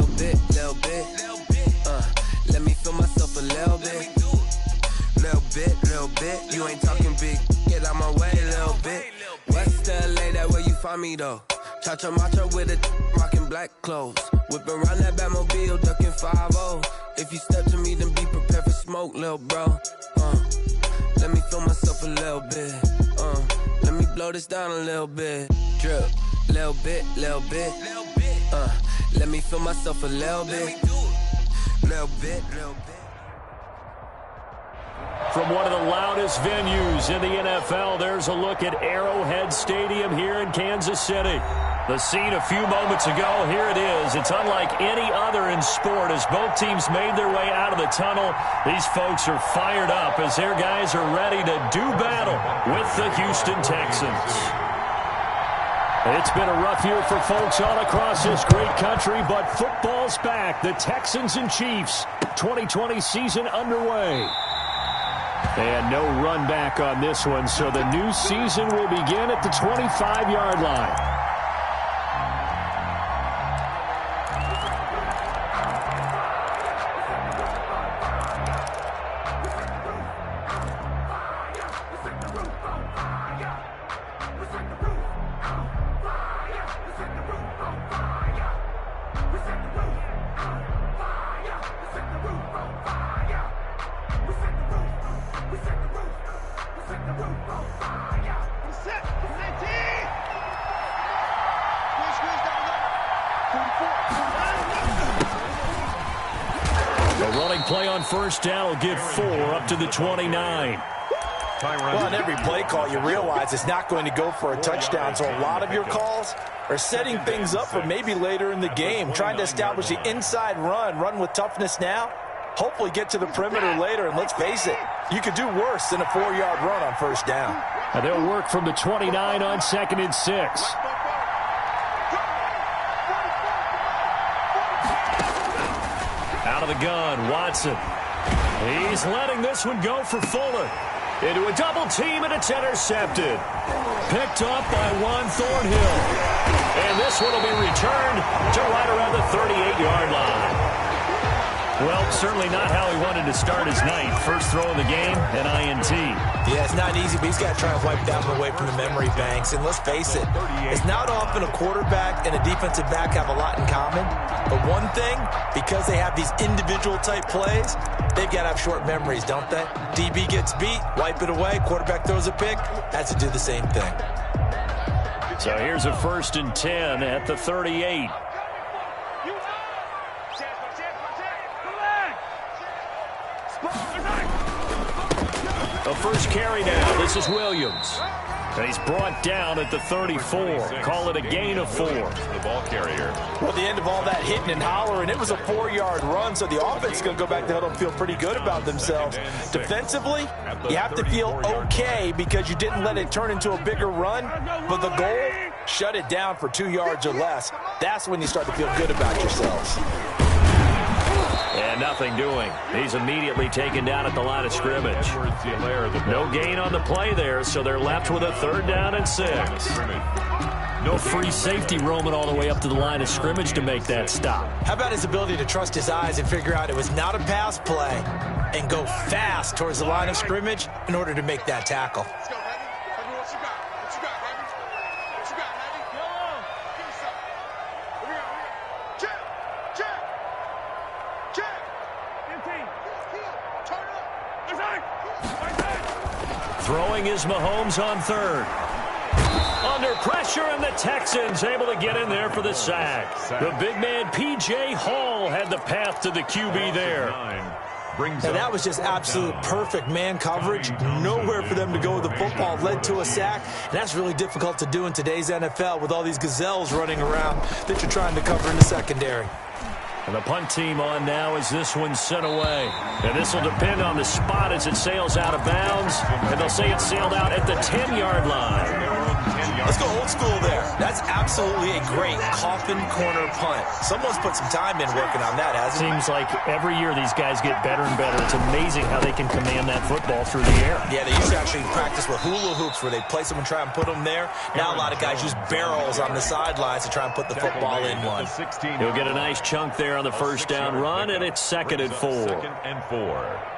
little bit. Let me feel myself a little bit. Little bit. You ain't talking big. Get out my way, little bit. West LA, that where you find me though. Cha-cha macho with a rockin' black clothes. Whippin' around that Batmobile, duckin' 5-0. If you step to me, then be prepared for smoke, lil' bro. Let me feel myself a little bit. Let me blow this down a little bit. Drip, little bit. Let me feel myself a little bit. Little bit. From one of the loudest venues in the NFL, there's a look at Arrowhead Stadium here in Kansas City. The scene a few moments ago, here it is. It's unlike any other in sport as both teams made their way out of the tunnel. These folks are fired up as their guys are ready to do battle with the Houston Texans. It's been a rough year for folks all across this great country, but football's back. The Texans and Chiefs, 2020 season underway. And no run back on this one, so the new season will begin at the 25-yard line. Play on first down will give 4 up to the 29. Well, on every play call, you realize it's not going to go for a touchdown, so a lot of your calls are setting things up for maybe later in the game, trying to establish the inside run with toughness now, hopefully get to the perimeter later, and let's face it, you could do worse than a 4-yard run on first down. And they'll work from the 29 on 2nd and 6. Out of the gun, Watson. He's letting this one go for Fuller. Into a double team, and it's intercepted. Picked up by Juan Thornhill. And this one will be returned to right around the 38-yard line. Well, certainly not how he wanted to start his night. First throw of the game, an INT. Yeah, it's not easy, but he's got to try and wipe that one away from the memory banks. And let's face it, it's not often a quarterback and a defensive back have a lot in common. But one thing, because they have these individual type plays, they've got to have short memories, don't they? DB gets beat, wipe it away, quarterback throws a pick, has to do the same thing. So here's a 1st and 10 at the 38. The first carry now. This is Williams. And he's brought down at the 34. Call it a gain of 4. The ball carrier. Well, the end of all that hitting and hollering, it was a 4-yard run, so the offense is going to go back to the huddle and feel pretty good about themselves. Defensively, you have to feel okay because you didn't let it turn into a bigger run, but the goal, shut it down for 2 yards or less. That's when you start to feel good about yourselves. And nothing doing. He's immediately taken down at the line of scrimmage. No gain on the play there, so they're left with a 3rd down and 6. No free safety roaming all the way up to the line of scrimmage to make that stop. How about his ability to trust his eyes and figure out it was not a pass play and go fast towards the line of scrimmage in order to make that tackle? Throwing is Mahomes on 3rd. Under pressure, and the Texans able to get in there for the sack. The big man, P.J. Hall, had the path to the QB there. And that was just absolute perfect man coverage. Nowhere for them to go with the football. Led to a sack. And that's really difficult to do in today's NFL with all these gazelles running around that you're trying to cover in the secondary. And the punt team on now as this one's sent away. And this will depend on the spot as it sails out of bounds. And they'll say it sailed out at the 10-yard line. Let's go old school there. That's absolutely a great coffin corner punt. Someone's put some time in working on that, hasn't it? Seems like every year these guys get better and better. It's amazing how they can command that football through the air. Yeah, they used to actually practice with hula hoops where they place them and try and put them there. Now a lot of guys use barrels on the sidelines to try and put the football in one. He'll get a nice chunk there on the first down run, and it's 2nd and 4. 2nd and 4.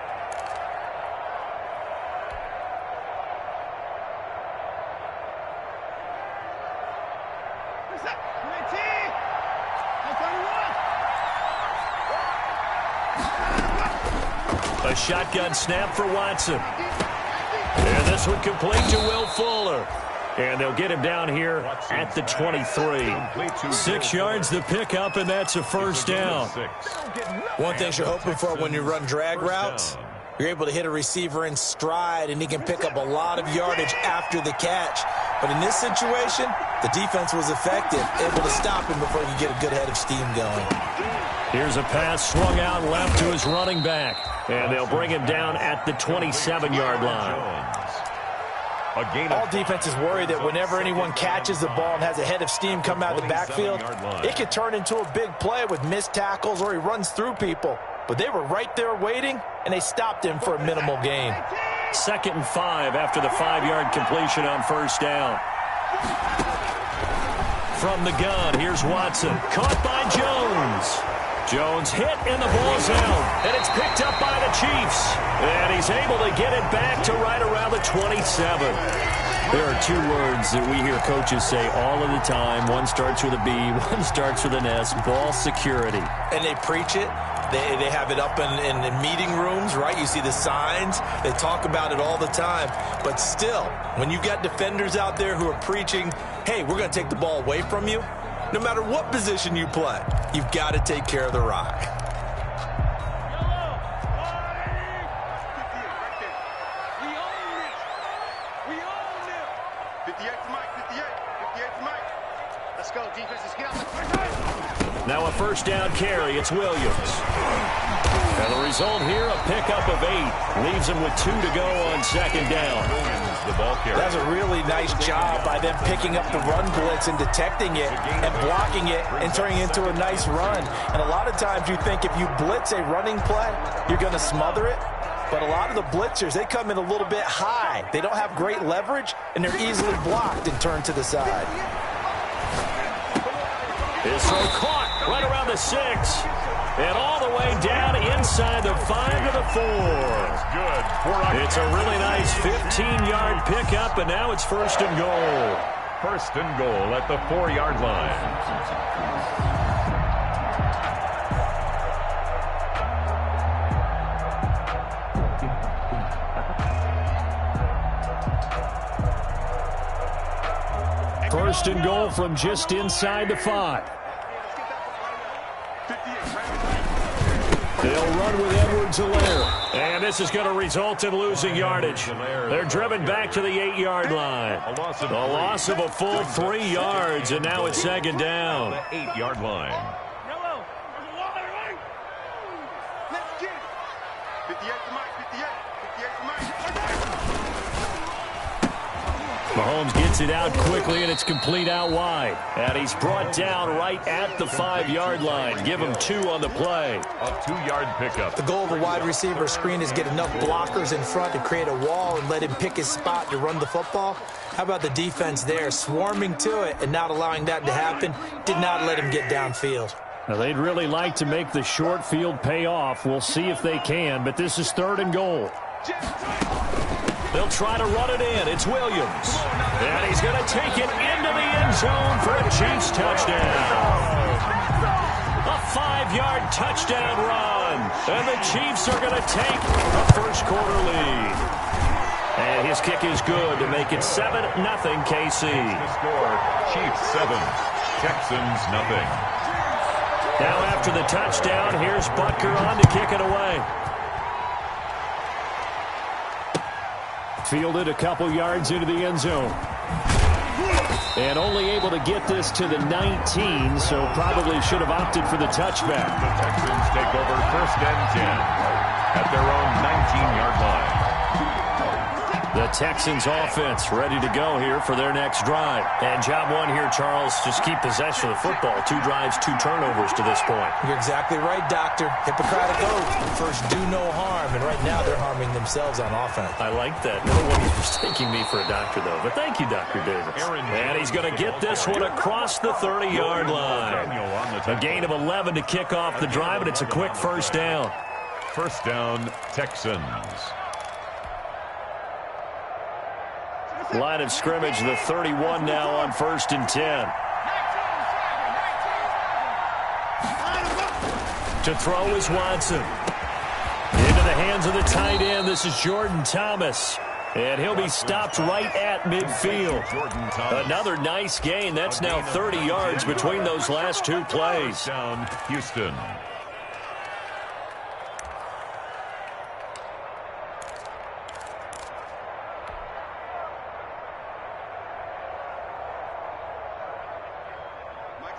A shotgun snap for Watson. And this one complete to Will Fuller. And they'll get him down here at the 23. 6 yards the pickup, and that's a first down. One thing you're hoping for when you run drag routes, you're able to hit a receiver in stride, and he can pick up a lot of yardage after the catch. But in this situation, the defense was effective, able to stop him before he could get a good head of steam going. Here's a pass swung out left to his running back. And they'll bring him down at the 27-yard line. All defenses worry that whenever anyone catches the ball and has a head of steam come out of the backfield, it could turn into a big play with missed tackles or he runs through people. But they were right there waiting, and they stopped him for a minimal gain. 2nd and 5 after the 5-yard completion on first down. From the gun, here's Watson. Caught by Jones. Jones hit, and the ball's out. And it's picked up by the Chiefs. And he's able to get it back to right around the 27. There are 2 words that we hear coaches say all of the time. One starts with a B, one starts with an S. Ball security. And they preach it. They have it up in meeting rooms, right? You see the signs. They talk about it all the time. But still, when you got defenders out there who are preaching, hey, we're going to take the ball away from you, no matter what position you play, you've got to take care of the rock. Let's go, defense. Let's get out the Now a first down carry. It's Williams. And the result here, a pickup of 8. Leaves him with 2 to go on 2nd down. The ball carrier. That's a really nice job by them picking up the run blitz and detecting it and blocking it and turning it into a nice run. And a lot of times you think if you blitz a running play, you're going to smother it. But a lot of the blitzers, they come in a little bit high. They don't have great leverage, and they're easily blocked and turned to the side. His throw caught right around the 6. And all the way down inside the 5 to the 4. Good. It's a really nice 15-yard pickup, and now it's 1st and goal. 1st and goal at the 4-yard line. First and goal from just inside the 5. They'll run with Edwards-Helaire. And this is going to result in losing yardage. They're driven back to the 8-yard line. A loss of a full 3 yards, and now it's 2nd down. 8-yard line. Mahomes gets it out quickly, and it's complete out wide. And he's brought down right at the 5-yard line. Give him 2 on the play. A 2-yard pickup. The goal of a wide receiver screen is get enough blockers in front to create a wall and let him pick his spot to run the football. How about the defense there, swarming to it and not allowing that to happen? Did not let him get downfield. Now, they'd really like to make the short field pay off. We'll see if they can, but this is 3rd and goal. They'll try to run it in. It's Williams. And he's going to take it into the end zone for a Chiefs touchdown. A 5-yard touchdown run. And the Chiefs are going to take a first-quarter lead. And his kick is good to make it 7-0 KC. The score, Chiefs 7, Texans nothing. Now after the touchdown, here's Butker on to kick it away. Fielded a couple yards into the end zone. And only able to get this to the 19, so probably should have opted for the touchback. The Texans take over 1st and 10 at their own 19-yard line. The Texans offense ready to go here for their next drive. And job one here, Charles, just keep possession of the football. 2 drives, 2 turnovers to this point. You're exactly right, Doctor. Hippocratic oath. First, do no harm. And right now, they're harming themselves on offense. I like that. No one is mistaking me for a doctor, though. But thank you, Dr. Davis. And he's going to get this one across the 30-yard line. A gain of 11 to kick off the drive, and it's a quick first down. First down, Texans. Line of scrimmage, the 31 now on 1st and 10. To throw is Watson. Into the hands of the tight end. This is Jordan Thomas. And he'll be stopped right at midfield. Another nice gain. That's now 30 yards between those last 2 plays. Down, Houston.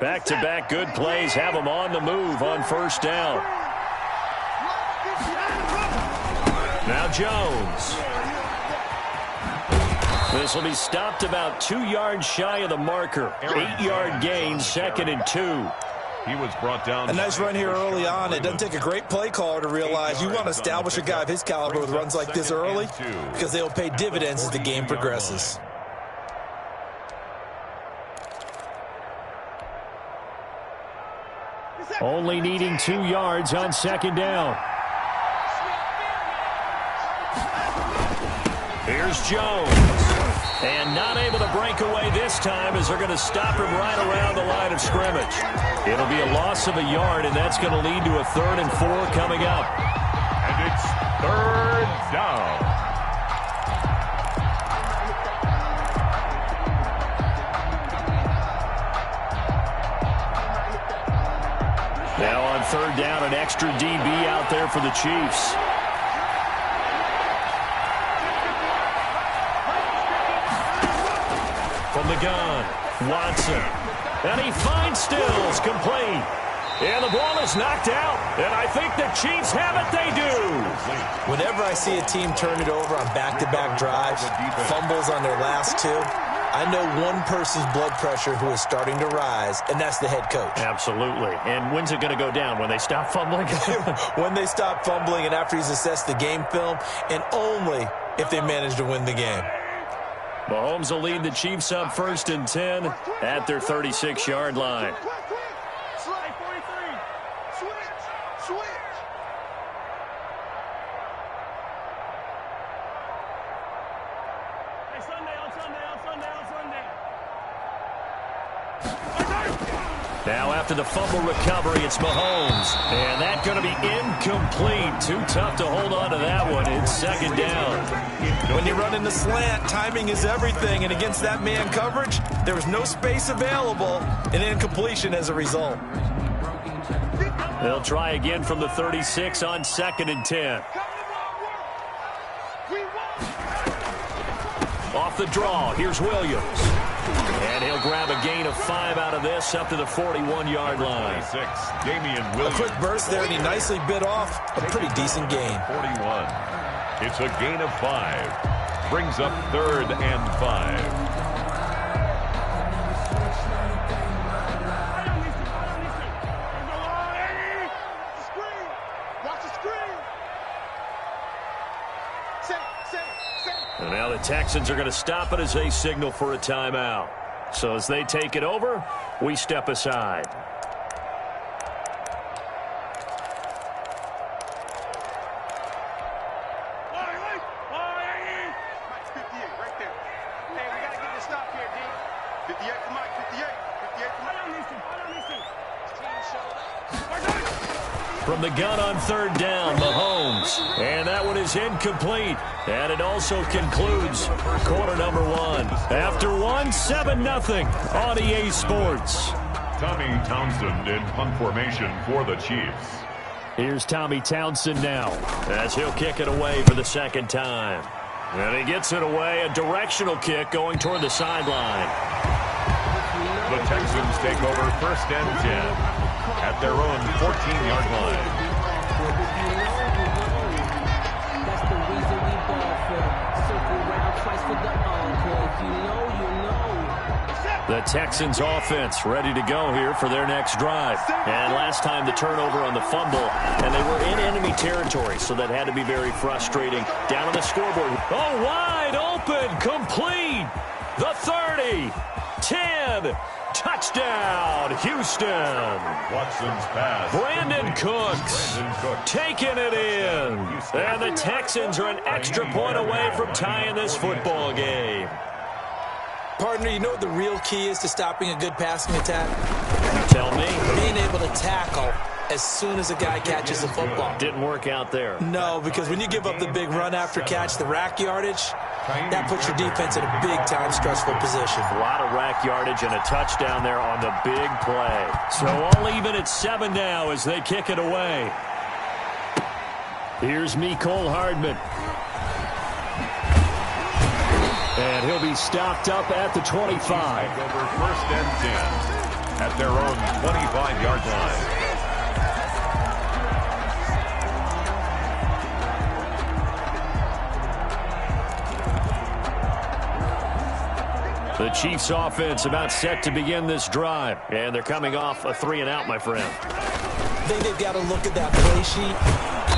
Back-to-back good plays have them on the move on first down. Now Jones. This will be stopped about 2 yards shy of the marker. 8-yard gain, 2nd and 2. He was brought down. A nice run here early on. It doesn't take a great play caller to realize you want to establish a guy of his caliber with runs like this early because they'll pay dividends as the game progresses. Only needing 2 yards on 2nd down. Here's Jones. And not able to break away this time as they're going to stop him right around the line of scrimmage. It'll be a loss of a yard, and that's going to lead to a 3rd and 4 coming up. And it's 3rd down. Now on 3rd down, an extra DB out there for the Chiefs. From the gun, Watson. And he finds Stills, complete. And the ball is knocked out. And I think the Chiefs have it. They do. Whenever I see a team turn it over on back-to-back drives, fumbles on their last 2, I know one person's blood pressure who is starting to rise, and that's the head coach. Absolutely. And when's it going to go down? When they stop fumbling? When they stop fumbling and after he's assessed the game film, and only if they manage to win the game. Mahomes will lead the Chiefs up 1st and 10 at their 36-yard line. Now after the fumble recovery, it's Mahomes. And that's going to be incomplete. Too tough to hold on to that one. It's 2nd down. When you run in the slant, timing is everything. And against that man coverage, there was no space available. And incompletion as a result. They'll try again from the 36 on 2nd and 10. Off the draw, here's Williams. And he'll grab a gain of 5 out of this up to the 41-yard line. 6, Damian Williams. A quick burst there, and he nicely bit off a pretty decent gain. 41. It's a gain of 5. Brings up 3rd and 5. And now the Texans are going to stop it as they signal for a timeout. So as they take it over, we step aside. From the gun on 3rd down, Mahomes. And that one is incomplete. And it also concludes quarter number 1. After 1, 7-0 on EA Sports. Tommy Townsend in punt formation for the Chiefs. Here's Tommy Townsend now as he'll kick it away for the 2nd time. And he gets it away, a directional kick going toward the sideline. The Texans take over 1st and 10 at their own 14-yard line. reason we ball for. Circle round twice for the encore. If you know, you know. The Texans offense ready to go here for their next drive. And last time the turnover on the fumble, and they were in enemy territory, so that had to be very frustrating. Down on the scoreboard. Oh, wide open, complete. The 30, 10, touchdown, Houston. Watson's pass. Brandon Cooks taking it in. And the Texans are an extra point away from tying this football game. Partner, you know what the real key is to stopping a good passing attack? Tell me. Being able to tackle as soon as a guy catches the football. Didn't work out there. No, because when you give up the big run after catch, the rack yardage, that puts your defense in a big-time stressful position. A lot of rack yardage and a touchdown there on the big play. So all even at 7 now as they kick it away. Here's Mecole Hardman. And he'll be stopped up at the 25. Over 1st and 10 at their own 25-yard line. The Chiefs offense about set to begin this drive. And they're coming off a 3-and-out, my friend. I think they've got to look at that play sheet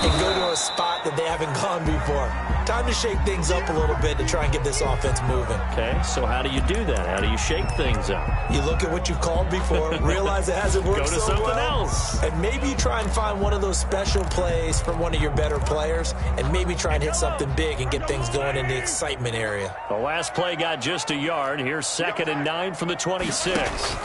and go to a spot that they haven't gone before. Time to shake things up a little bit to try and get this offense moving. Okay, so how do you do that? How do you shake things up? You look at what you've called before, realize it hasn't worked so well. Go to something else. And maybe you try and find one of those special plays from one of your better players, and maybe try and hit something big and get things going in the excitement area. The last play got just a yard. Here's 2nd and 9 from the 26.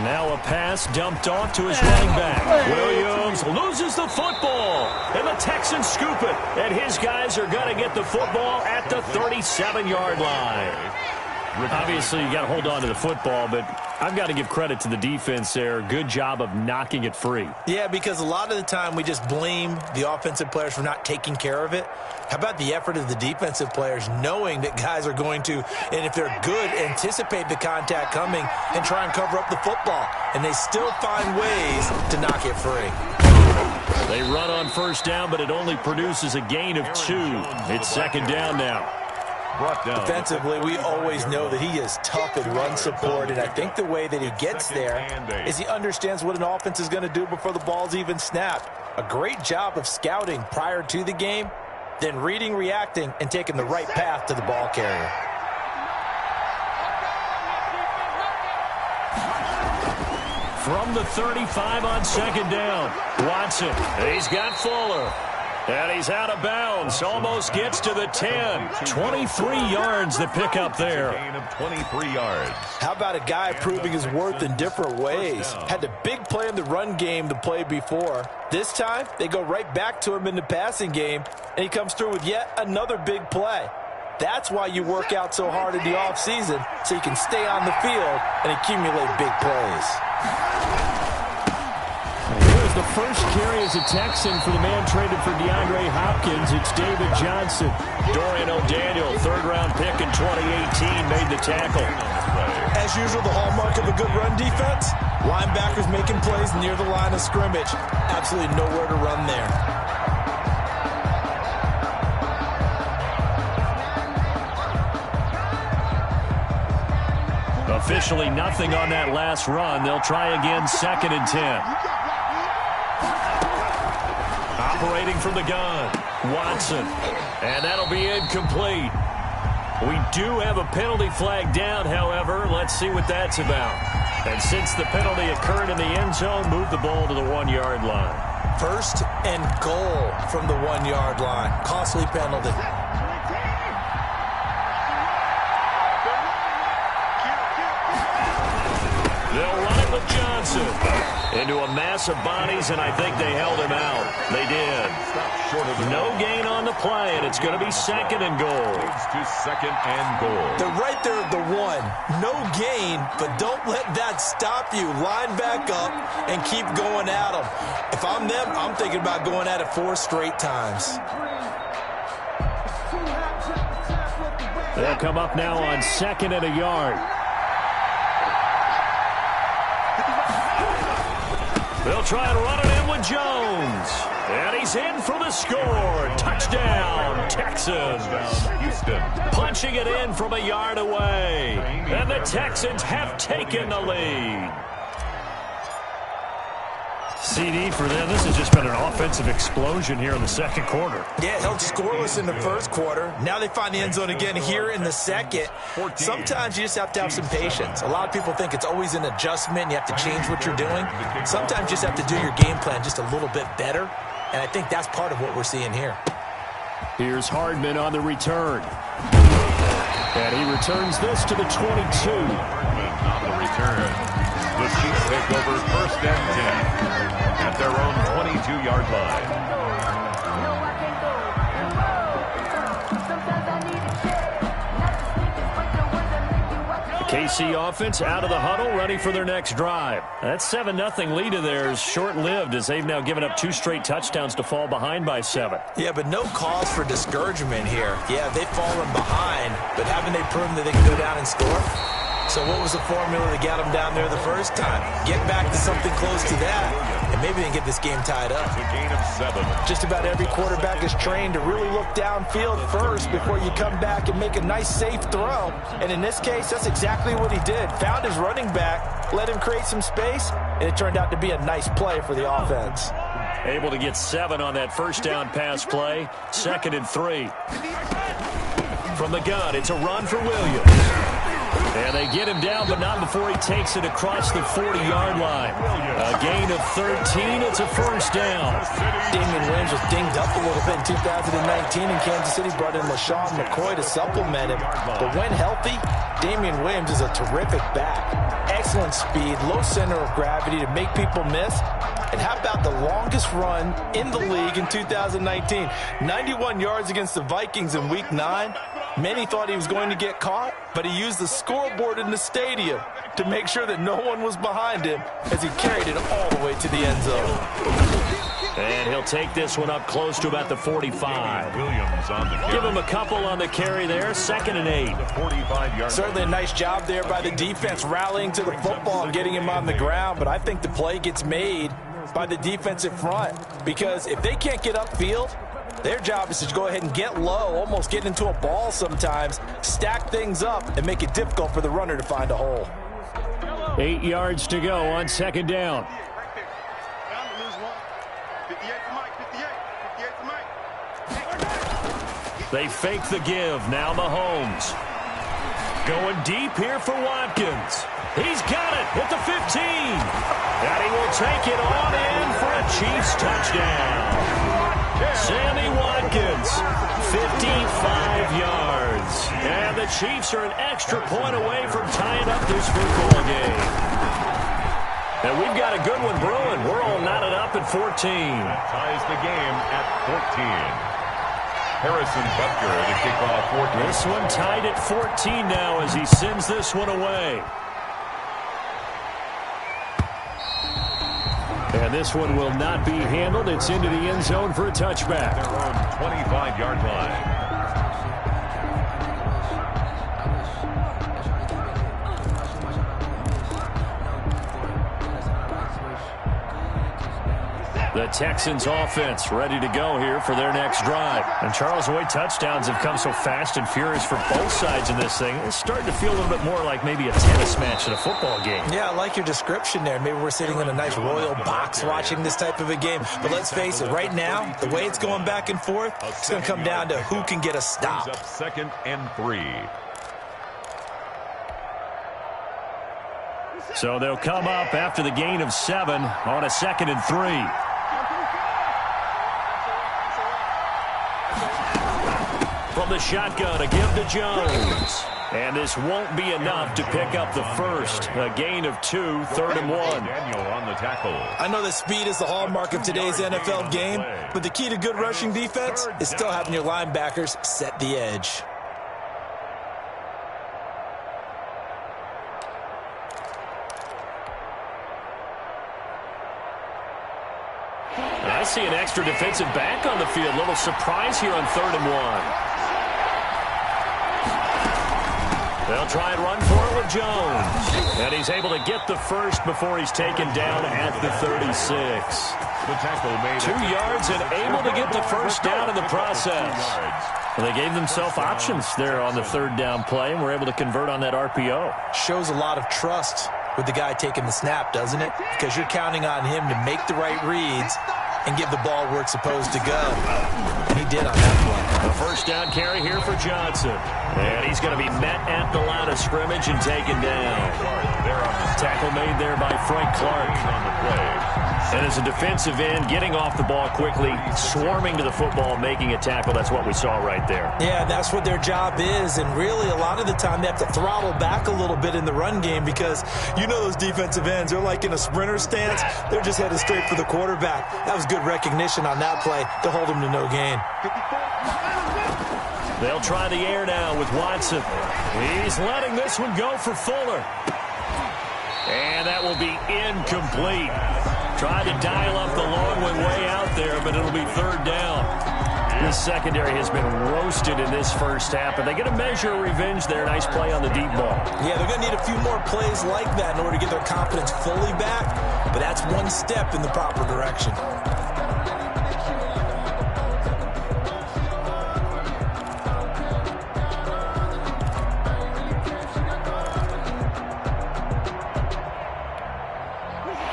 Now a pass dumped off to his running back. Williams loses the football, and the Texans scoop it. And his guys are going to get the football at the 37-yard line. Obviously, you got to hold on to the football, but I've got to give credit to the defense there. Good job of knocking it free. Yeah, because a lot of the time we just blame the offensive players for not taking care of it. How about the effort of the defensive players knowing that guys are going to, and if they're good, anticipate the contact coming and try and cover up the football. And they still find ways to knock it free. They run on 1st down, but it only produces a gain of 2. It's 2nd down now. Defensively, we always know that he is tough in run support, and I think the way that he gets there is he understands what an offense is going to do before the ball's even snapped. A great job of scouting prior to the game, then reading, reacting, and taking the right path to the ball carrier. From the 35 on 2nd down, Watson, he's got Fuller. And he's out of bounds. Almost gets to the 10. 23 yards the pickup there. Gain of 23 yards. How about a guy proving his worth in different ways? Had a big play in the run game the play before. This time, they go right back to him in the passing game, and he comes through with yet another big play. That's why you work out so hard in the offseason, so you can stay on the field and accumulate big plays. The first carry is a Texan for the man traded for DeAndre Hopkins. It's David Johnson. Dorian O'Daniel, 3rd-round pick in 2018, made the tackle. As usual, the hallmark of a good run defense, linebackers making plays near the line of scrimmage. Absolutely nowhere to run there. Officially nothing on that last run. They'll try again 2nd and 10. Operating from the gun, Watson. And that'll be incomplete. We do have a penalty flag down, however. Let's see what that's about. And since the penalty occurred in the end zone, move the ball to the 1-yard line. 1st and goal from the 1-yard line. Costly penalty. They'll run it with Johnson. Into a mass of bodies, and I think they held him out. They did. No gain on the play, and it's going to be 2nd and goal. To 2nd and goal. They're right there at the 1. No gain, but don't let that stop you. Line back up and keep going at them. If I'm them, I'm thinking about going at it 4 straight times. They'll come up now on 2nd and a yard. They'll try and run it in looking with Jones. And he's in for the score. Touchdown, Texans. Houston. Punching it in from a yard away. And the Texans have taken the lead. CD for them. This has just been an offensive explosion here in the second quarter. Yeah, held scoreless in the first quarter. Now they find the end zone again here in the second. Sometimes you just have to have some patience. A lot of people think it's always an adjustment. You have to change what you're doing. Sometimes you just have to do your game plan just a little bit better. And I think that's part of what we're seeing here. Here's Hardman on the return. And he returns this to the 22. On the return. The Chiefs take over first and 10 at their own 22-yard line. KC offense out of the huddle, ready for their next drive. That 7-0 lead of theirs short-lived as they've now given up 2 straight touchdowns to fall behind by 7. Yeah, but no cause for discouragement here. Yeah, they've fallen behind, but haven't they proven that they can go down and score? So what was the formula that got them down there the first time? Get back to something close to that, and maybe they can get this game tied up. It's a gain of 7. Just about every quarterback is trained to really look downfield first before you come back and make a nice, safe throw. And in this case, that's exactly what he did. Found his running back, let him create some space, and it turned out to be a nice play for the offense. Able to get 7 on that first down pass play. 2nd and 3. From the gun, it's a run for Williams. And they get him down, but not before he takes it across the 40-yard line. A gain of 13. It's a first down. Damian Williams was dinged up a little bit in 2019, and Kansas City brought in LaShawn McCoy to supplement him. But when healthy, Damian Williams is a terrific back. Excellent speed, low center of gravity to make people miss. And how about the longest run in the league in 2019? 91 yards against the Vikings in Week 9. Many thought he was going to get caught, but he used the scoreboard in the stadium to make sure that no one was behind him as he carried it all the way to the end zone. And he'll take this one up close to about the 45. Williams on the carry. Give him a couple on the carry there. 2nd and 8. 45-yard. Certainly a nice job there by the defense rallying to the football and getting him on the ground, but I think the play gets made by the defensive front because if they can't get upfield, their job is to go ahead and get low, almost get into a ball sometimes, stack things up, and make it difficult for the runner to find a hole. 8 yards to go on 2nd down. They fake the give. Now Mahomes. Going deep here for Watkins. He's got it at the 15. And he will take it on in for a Chiefs touchdown. Sammy Watkins, 55 yards. And the Chiefs are an extra point away from tying up this football game. And we've got a good one brewing. We're all knotted up at 14. That ties the game at 14. Harrison Butker to kick off 14. This one tied at 14 now as he sends this one away. And this one will not be handled. It's into the end zone for a touchback. Their own 25-yard line. The Texans offense ready to go here for their next drive. And Charles, the way touchdowns have come so fast and furious for both sides in this thing, it's starting to feel a little bit more like maybe a tennis match in a football game. Yeah, I like your description there. Maybe we're sitting in a nice royal box watching this type of a game. But let's face it, right now, the way it's going back and forth, it's going to come down to who can get a stop. 2nd and 3. So they'll come up after the gain of 7 on a 2nd and 3. From the shotgun, a give to Jones. And this won't be enough to pick up the first. A gain of 2, 3rd and 1. Daniel on the tackle. I know that speed is the hallmark of today's NFL game, but the key to good rushing defense is still having your linebackers set the edge. I see an extra defensive back on the field. Little surprise here on 3rd and 1. They'll try and run for it with Jones. And he's able to get the first before he's taken down at the 36. The tackle made 2 yards and able to get the first down in the process. Well, they gave themselves options there on the third down play and were able to convert on that RPO. Shows a lot of trust with the guy taking the snap, doesn't it? Because you're counting on him to make the right reads and give the ball where it's supposed to go. And he did on that play. The first down carry here for Johnson. And he's going to be met at the line of scrimmage and taken down. Tackle made there by Frank Clark. on the play. And as a defensive end, getting off the ball quickly, swarming to the football, making a tackle, that's what we saw right there. Yeah, that's what their job is. And really, a lot of the time, they have to throttle back a little bit in the run game because you know those defensive ends, they're like in a sprinter stance. They're just headed straight for the quarterback. That was good recognition on that play to hold him to no gain. They'll try the air now with Watson. He's letting this one go for Fuller. And that will be incomplete. Tried to dial up the long one way out there, but it'll be third down. This secondary has been roasted in this first half, and they get a measure of revenge there. Nice play on the deep ball. Yeah, they're going to need a few more plays like that in order to get their confidence fully back, but that's one step in the proper direction.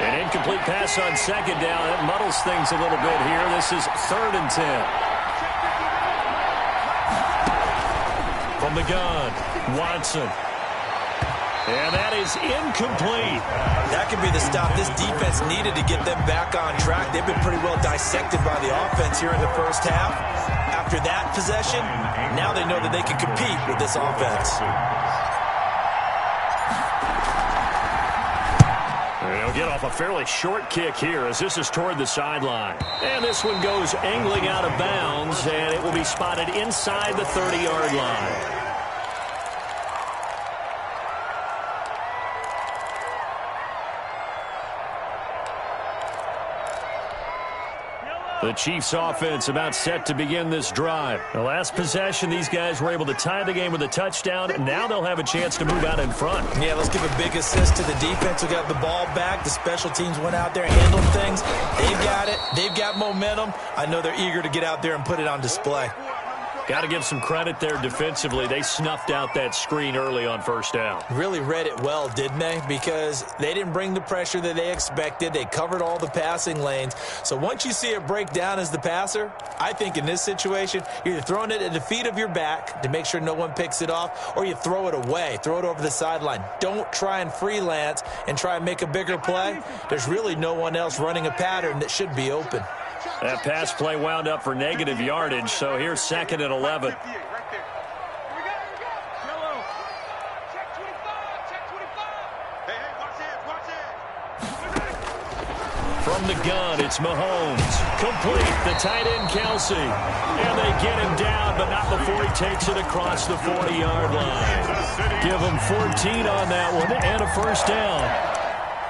Incomplete pass on second down. That muddles things a little bit here. This is 3rd and 10. From the gun, Watson. And that is incomplete. That could be the stop this defense needed to get them back on track. They've been pretty well dissected by the offense here in the first half. After that possession, now they know that they can compete with this offense. They'll get off a fairly short kick here as this is toward the sideline. And this one goes angling out of bounds, and it will be spotted inside the 30-yard line. The Chiefs offense about set to begin this drive. The last possession, these guys were able to tie the game with a touchdown, and now they'll have a chance to move out in front. Yeah, let's give a big assist to the defense who got the ball back. The special teams went out there and handled things. They've got it. They've got momentum. I know they're eager to get out there and put it on display. Got to give some credit there defensively. They snuffed out that screen early on first down. Really read it well, didn't they? Because they didn't bring the pressure that they expected. They covered all the passing lanes. So once you see it break down as the passer, I think in this situation, you're either throwing it at the feet of your back to make sure no one picks it off, or you throw it away, throw it over the sideline. Don't try and freelance and try and make a bigger play. There's really no one else running a pattern that should be open. That pass play wound up for negative yardage, so here's 2nd and 11. From the gun, it's Mahomes. Complete, the tight end, Kelsey. And they get him down, but not before he takes it across the 40-yard line. Give him 14 on that one and a first down.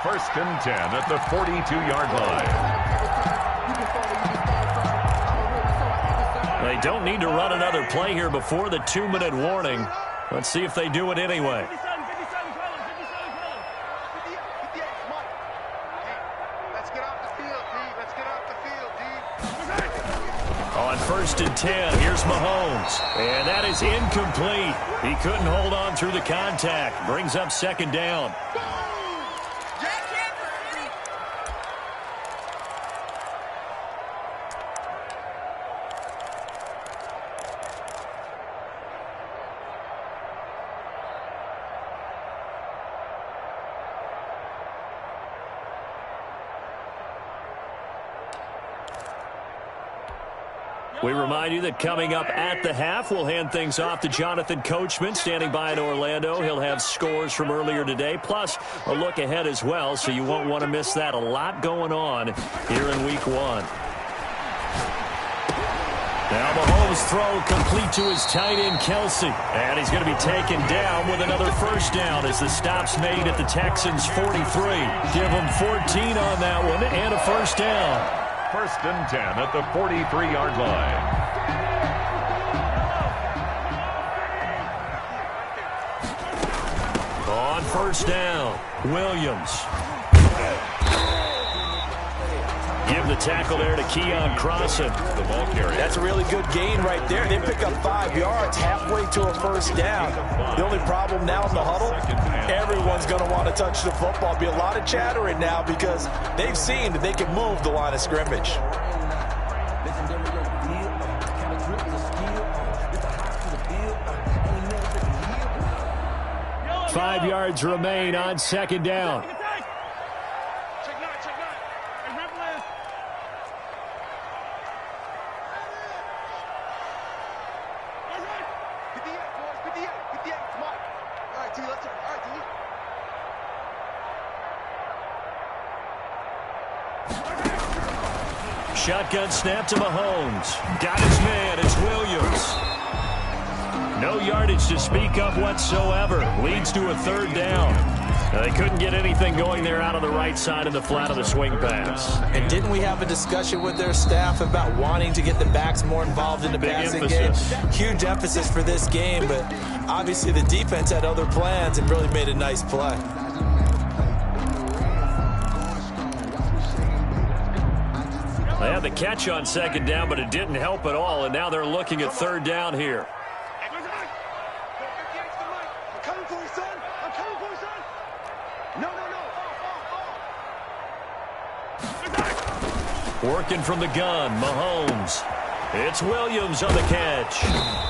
1st and 10 at the 42-yard line. They don't need to run another play here before the 2-minute warning. Let's see if they do it anyway. On 1st and 10, here's Mahomes. And that is incomplete. He couldn't hold on through the contact. Brings up 2nd down. We remind you that coming up at the half, we'll hand things off to Jonathan Coachman, standing by in Orlando. He'll have scores from earlier today, plus a look ahead as well, so you won't want to miss that. A lot going on here in Week 1. Now Mahomes' throw complete to his tight end, Kelsey. And he's going to be taken down with another first down as the stop's made at the Texans' 43. Give him 14 on that one and a first down. 1st and 10 at the 43-yard line. on first down. Williams. Give the tackle there to Keon Crossan. The ball carrier. That's a really good gain right there. They pick up 5 yards halfway to a first down. The only problem now in the huddle, everyone's going to want to touch the football. Be a lot of chattering now because they've seen that they can move the line of scrimmage. 5 yards remain on second down. Shotgun snap to Mahomes. Got his man. It's Williams. No yardage to speak of whatsoever. Leads to a third down. They couldn't get anything going there out of the right side of the flat of the swing pass. And didn't we have a discussion with their staff about wanting to get the backs more involved in the passing game? Huge emphasis for this game, but obviously the defense had other plans and really made a nice play. They had the catch on second down, but it didn't help at all, and now they're looking at third down here. Working from the gun, Mahomes. It's Williams on the catch.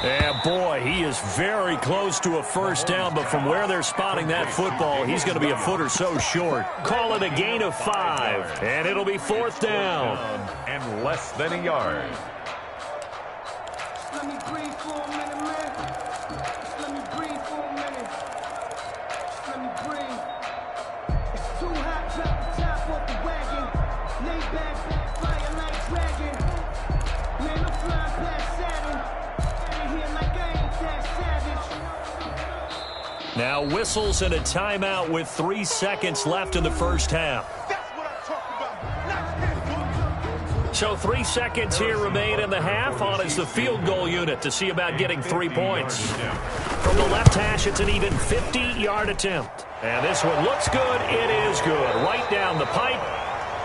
And boy, he is very close to a first down, but from where they're spotting that football, he's going to be a foot or so short. Call it a gain of 5, and it'll be fourth down. And less than a yard. Let me breathe for a minute, man. Let me breathe for a minute. Let me breathe. It's too hot, drop the top off the wagon. Lay back, flying like dragon. Man, I'm flying past Saturn. Out of here like I ain't that savage. Now whistles and a timeout with 3 seconds left in the first half. So 3 seconds here remain in the half. On is the field goal unit to see about getting 3 points. From the left hash, it's an even 50-yard attempt. And this one looks good. It is good. Right down the pipe.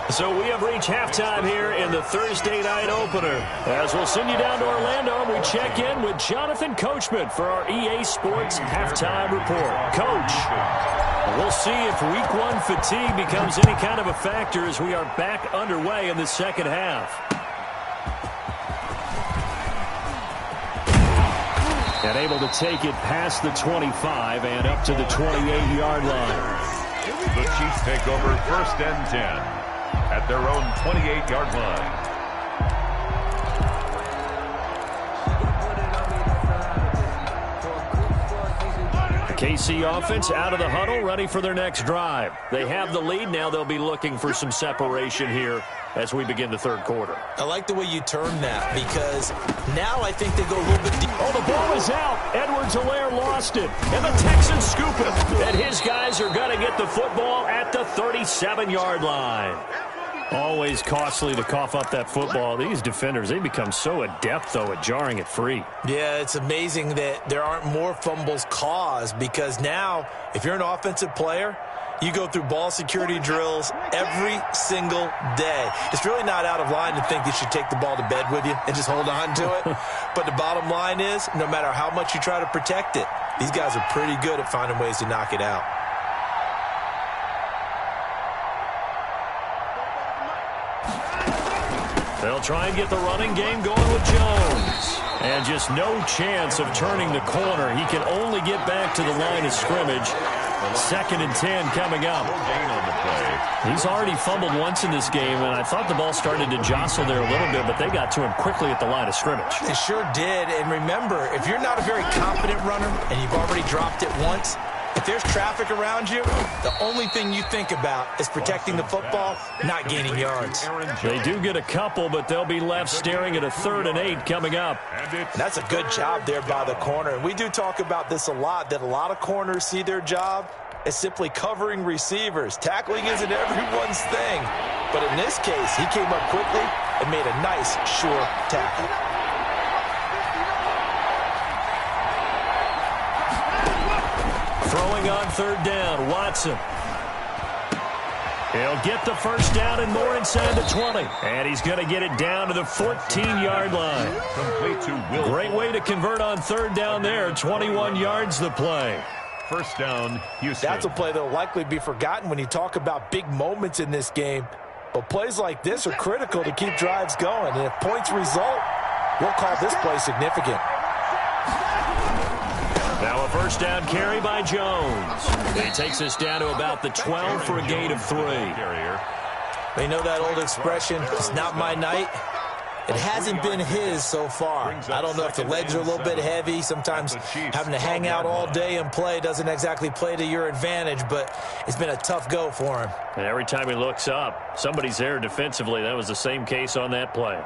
So we have reached halftime here in the Thursday night opener. As we'll send you down to Orlando, and we check in with Jonathan Coachman for our EA Sports halftime report. Coach, we'll see if week 1 fatigue becomes any kind of a factor as we are back underway in the second half. And able to take it past the 25 and up to the 28-yard line. The Chiefs take over first and 10 at their own 28-yard line. KC offense out of the huddle, ready for their next drive. They have the lead. Now they'll be looking for some separation here as we begin the third quarter. I like the way you turn that because now I think they go a little bit deep. Oh, the ball is out. Edwards-Helaire lost it. And the Texans scoop it. And his guys are going to get the football at the 37-yard line. Always costly to cough up that football. These defenders, they become so adept, though, at jarring it free. Yeah, it's amazing that there aren't more fumbles caused because now, if you're an offensive player, you go through ball security drills every single day. It's really not out of line to think you should take the ball to bed with you and just hold on to it. But the bottom line is, no matter how much you try to protect it, these guys are pretty good at finding ways to knock it out. They'll try and get the running game going with Jones. And just no chance of turning the corner. He can only get back to the line of scrimmage. Second and 10 coming up. He's already fumbled once in this game, and I thought the ball started to jostle there a little bit, but they got to him quickly at the line of scrimmage. They sure did. And remember, if you're not a very confident runner and you've already dropped it once, if there's traffic around you, the only thing you think about is protecting the football, not gaining yards. They do get a couple, but they'll be left staring at a 3rd and 8 coming up. And that's a good job there by the corner. And we do talk about this a lot, that a lot of corners see their job as simply covering receivers. Tackling isn't everyone's thing. But in this case, he came up quickly and made a nice, sure tackle. Throwing throwing on third down. Watson. He'll get the first down and more inside the 20. And he's going to get it down to the 14-yard line. Complete to Will. Great way to convert on third down there. 21 yards the play. First down, Houston. That's a play that will likely be forgotten when you talk about big moments in this game. But plays like this are critical to keep drives going. And if points result, we'll call this play significant. Now a first down carry by Jones. He takes us down to about the 12 for a gain of 3. They know that old expression, it's not my night. It hasn't been his so far. I don't know if the legs are a little bit heavy. Sometimes having to hang out all day and play doesn't exactly play to your advantage, but it's been a tough go for him. And every time he looks up, somebody's there defensively. That was the same case on that play.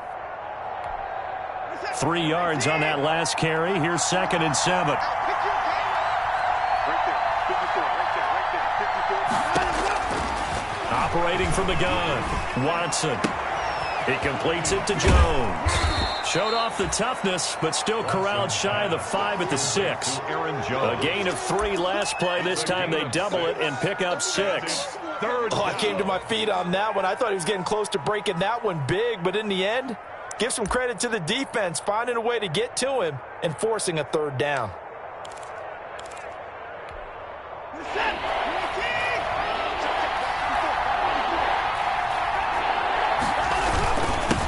3 yards on that last carry. Here's 2nd and 7. Operating from the gun, Watson. He completes it to Jones. Showed off the toughness, but still corralled shy of the 5 at the 6. A gain of 3 last play. This time they double it and pick up 6. Oh, I came to my feet on that one. I thought he was getting close to breaking that one big, but in the end, give some credit to the defense, finding a way to get to him and forcing a third down.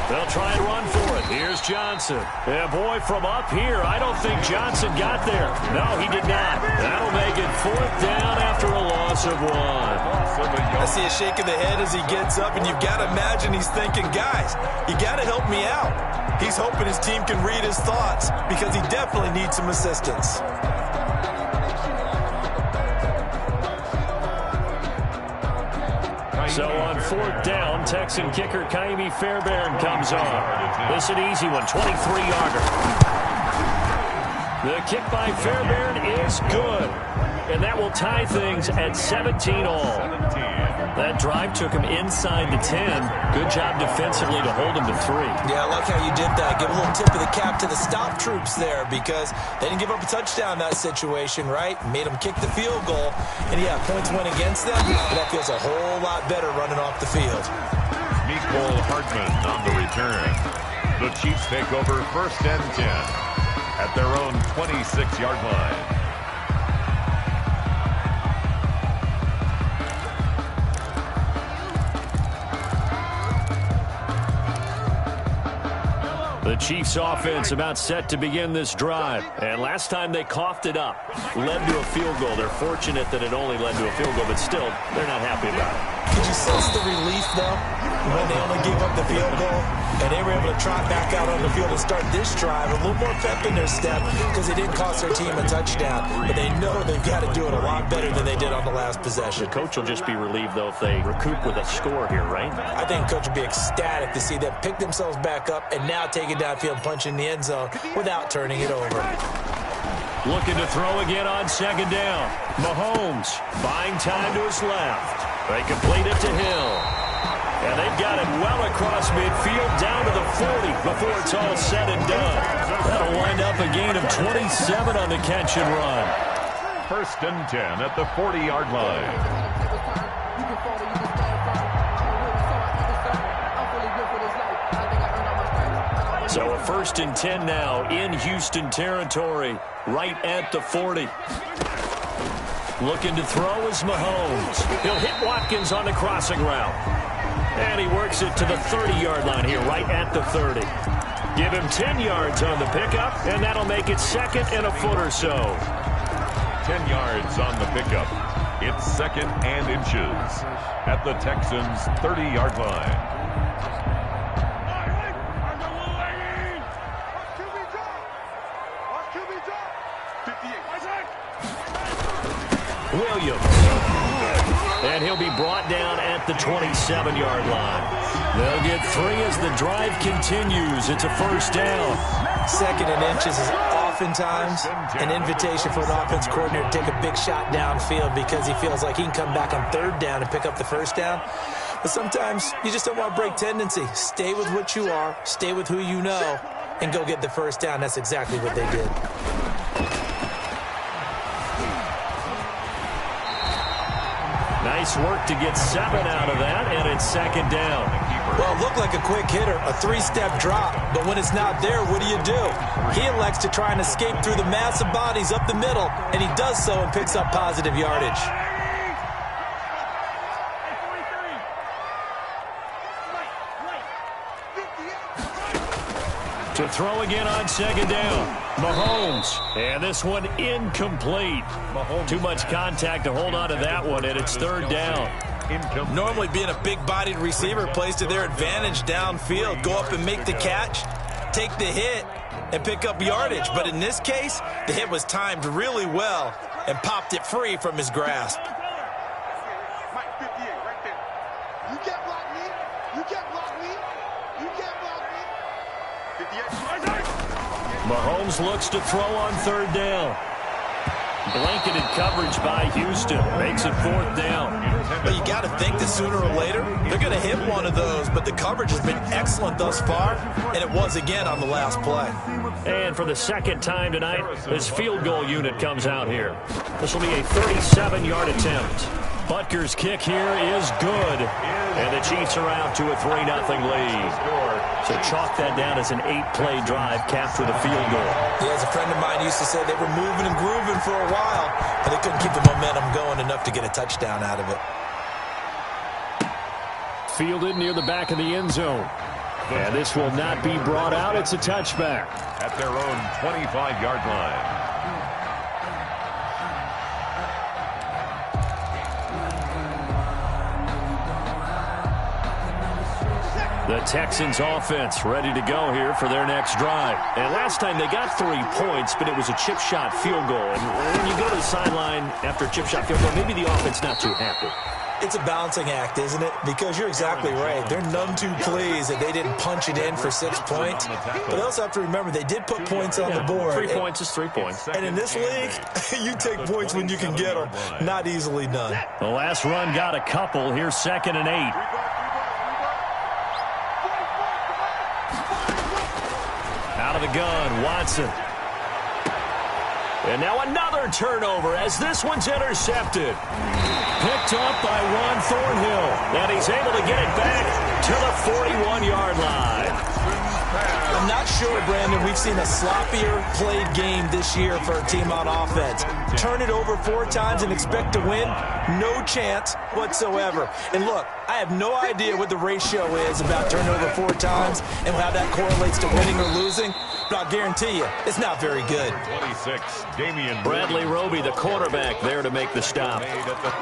They'll try and run for it. Here's Johnson. Yeah, boy, from up here, I don't think Johnson got there. No, he did not. That'll make it 4th down after a loss of 1. I see a shake of the head as he gets up, and you've got to imagine he's thinking, guys, you got to help me out. He's hoping his team can read his thoughts because he definitely needs some assistance. So on 4th down, Texan kicker Kaimi Fairbairn comes on. This is an easy one, 23-yarder. The kick by Fairbairn is good. And that will tie things at 17 all. That drive took him inside the 10. Good job defensively to hold him to 3. Yeah, I like how you did that. Give a little tip of the cap to the stop troops there because they didn't give up a touchdown in that situation, right? Made them kick the field goal. And, yeah, points went against them, but that feels a whole lot better running off the field. Nicole Hartman on the return. The Chiefs take over 1st and 10 at their own 26-yard line. The Chiefs offense about set to begin this drive. And last time they coughed it up, led to a field goal. They're fortunate that it only led to a field goal, but still, they're not happy about it. Did you sense the relief, though, when they only gave up the field goal? And they were able to trot back out on the field and start this drive. A little more pep in their step because they didn't cost their team a touchdown. But they know they've got to do it a lot better than they did on the last possession. The coach will just be relieved, though, if they recoup with a score here, right? I think the coach will be ecstatic to see them pick themselves back up and now take it downfield and punch in the end zone without turning it over. Looking to throw again on 2nd down. Mahomes buying time to his left. They complete it to Hill. And they've got it well across midfield down to the 40 before it's all said and done. That'll wind up a gain of 27 on the catch and run. 1st and 10 at the 40-yard line. So a 1st and 10 now in Houston territory, right at the 40. Looking to throw is Mahomes. He'll hit Watkins on the crossing route. And he works it to the 30-yard line here, right at the 30. Give him 10 yards on the pickup, and that'll make it 2nd and a foot or so. 10 yards on the pickup. It's 2nd and inches at the Texans' 30-yard line. Williams. And he'll be brought down at the 27-yard line. They'll get 3 as the drive continues. It's a 1st down. 2nd and inches is oftentimes an invitation for an offense coordinator to take a big shot downfield because he feels like he can come back on 3rd down and pick up the 1st down. But sometimes you just don't want to break tendency. Stay with what you are, stay with who you know, and go get the 1st down. That's exactly what they did. Nice work to get 7 out of that, and it's second down. Well, it looked like a quick hitter, a 3-step drop, but when it's not there, what do? He elects to try and escape through the mass of bodies up the middle, and he does so and picks up positive yardage. To throw again on second down, Mahomes. And this one incomplete. Too much contact to hold on to that one, and it's third down. Normally being a big-bodied receiver plays to their advantage downfield. Go up and make the catch, take the hit, and pick up yardage. But in this case, the hit was timed really well and popped it free from his grasp. Mike 58 right there. You can't block me. You can't block me. You can't block me. 58. Mahomes looks to throw on third down. Blanketed coverage by Houston. Makes it fourth down. But you got to think that sooner or later, they're going to hit one of those. But the coverage has been excellent thus far, and it was again on the last play. And for the second time tonight, this field goal unit comes out here. This will be a 37-yard attempt. Butker's kick here is good. And the Chiefs are out to a 3-0 lead. So chalk that down as an 8-play drive capped with a field goal. Yeah, as a friend of mine used to say, they were moving and grooving for a while, but they couldn't keep the momentum going enough to get a touchdown out of it. Fielded near the back of the end zone. And this will not be brought out. It's a touchback. At their own 25-yard line. The Texans offense ready to go here for their next drive. And last time they got 3 points, but it was a chip shot field goal. And when you go to the sideline after a chip shot field goal, maybe the offense not too happy. It's a balancing act, isn't it? Because you're exactly right. They're none too pleased that they didn't punch it in for 6 points. But they also have to remember they did put points on the board. 3 points is 3 points. And in this league, you take points when you can get them. Not easily done. The last run got a couple. Here's 2nd and 8. Out of the gun, Watson. And now another turnover as this one's intercepted. Picked up by Ron Thornhill. And he's able to get it back to the 41-yard line. I'm not sure, Brandon, we've seen a sloppier played game this year for a team on offense. Turn it over 4 times and expect to win? No chance whatsoever. And look, I have no idea what the ratio is about turnover 4 times and how that correlates to winning or losing, but I'll guarantee you, it's not very good. 26, Damian Bradley Roby, the quarterback, there to make the stop.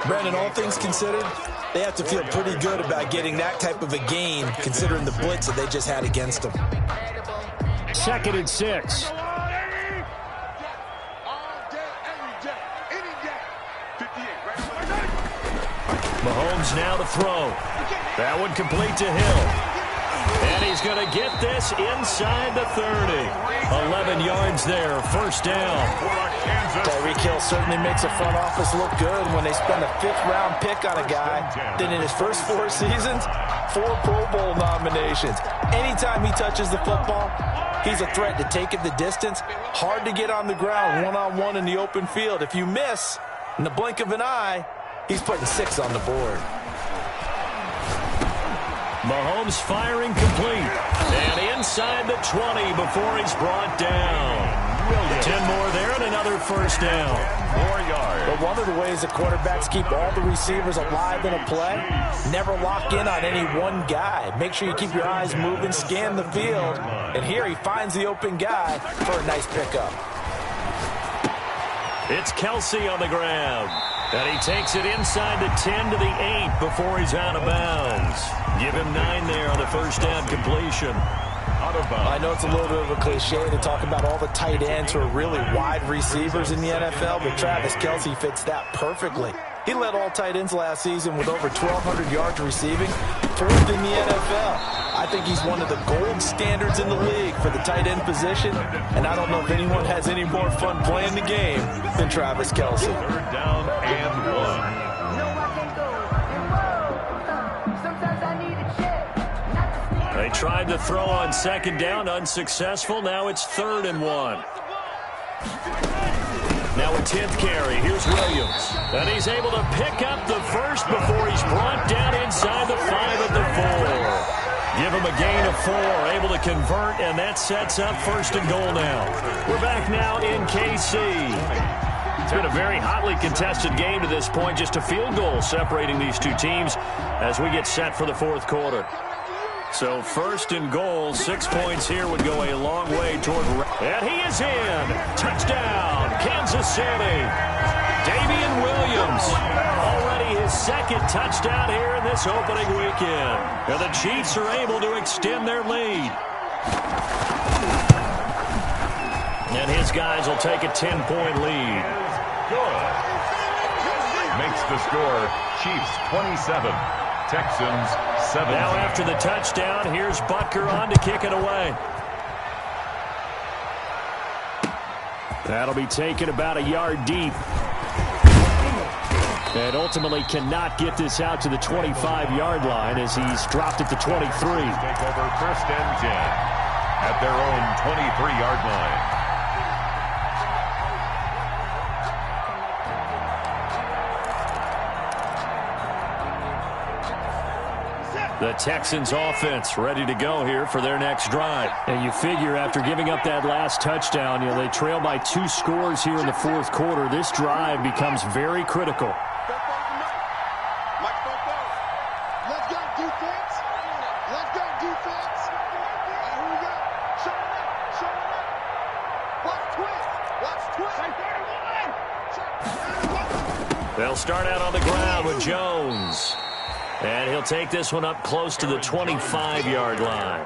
Brandon, all things considered, they have to feel pretty good about getting that type of a gain, considering the blitz that they just had against them. 2nd and 6. Mahomes now to throw. That one complete to Hill. And he's going to get this inside the 30. 11 yards there, first down. Tyreek Hill certainly makes the front office look good when they spend a 5th-round pick on a guy. Then in his first 4 seasons, 4 Pro Bowl nominations. Anytime he touches the football, he's a threat to take it the distance. Hard to get on the ground one-on-one in the open field. If you miss, in the blink of an eye, he's putting 6 on the board. Mahomes firing complete. And inside the 20 before he's brought down. 10 more there and another first down. 4 yards. But one of the ways the quarterbacks keep all the receivers alive in a play, never lock in on any one guy. Make sure you keep your eyes moving, scan the field. And here he finds the open guy for a nice pickup. It's Kelsey on the ground. And he takes it inside the 10 to the 8 before he's out of bounds. Give him 9 there on the first down completion. I know it's a little bit of a cliche to talk about all the tight ends who are really wide receivers in the NFL, but Travis Kelsey fits that perfectly. He led all tight ends last season with over 1,200 yards receiving, 4th in the NFL. I think he's one of the gold standards in the league for the tight end position, and I don't know if anyone has any more fun playing the game than Travis Kelsey. 3rd down and 1. They tried to throw on 2nd down, unsuccessful. Now it's 3rd and 1. Now a 10th carry. Here's Williams. And he's able to pick up the first before he's brought down inside the 5 at the 4. Give him a gain of 4. Able to convert, and that sets up 1st and goal now. We're back now in KC. It's been a very hotly contested game to this point. Just a field goal separating these two teams as we get set for the 4th quarter. So 1st and goal, 6 points here would go a long way toward... And he is in! Touchdown, Kansas City! Damian Williams, already his 2nd touchdown here in this opening weekend. And the Chiefs are able to extend their lead. And his guys will take a 10-point lead. Good. Makes the score Chiefs 27. Texans 7. Now after the touchdown, here's Butker on to kick it away. That'll be taken about a yard deep. And ultimately cannot get this out to the 25-yard line as he's dropped at the 23. Take over 1st and 10 at their own 23-yard line. The Texans offense ready to go here for their next drive. And you figure after giving up that last touchdown, they trail by 2 scores here in the 4th quarter. This drive becomes very critical. Let's go defense. Let's go defense. Here we go. Show it up. Show it up. Watch twist. They'll start out on the ground with Jones. And he'll take this one up close to the 25-yard line.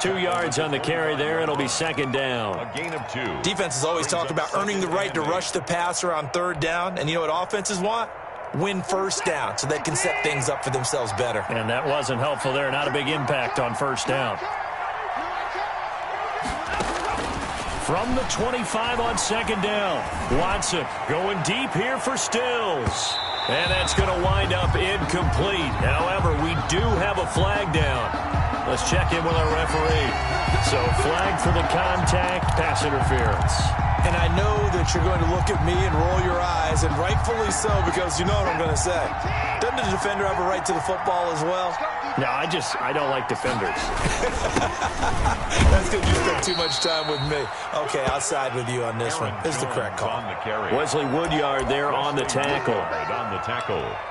2 yards on the carry there. It'll be 2nd down. A gain of 2. Defenses always talk about earning the right to rush the passer on 3rd down. And you know what offenses want? Win 1st down so they can set things up for themselves better. And that wasn't helpful there. Not a big impact on 1st down. From the 25 on 2nd down. Watson going deep here for Stills. And that's going to wind up incomplete. However, we do have a flag down. Let's check in with our referee. So, flag for the contact, pass interference. And I know that you're going to look at me and roll your eyes, and rightfully so, because you know what I'm going to say. Doesn't the defender have a right to the football as well? No, I don't like defenders. That's because you spent too much time with me. Okay, I'll side with you on this one. This is the correct call. Wesley Woodyard there on the tackle.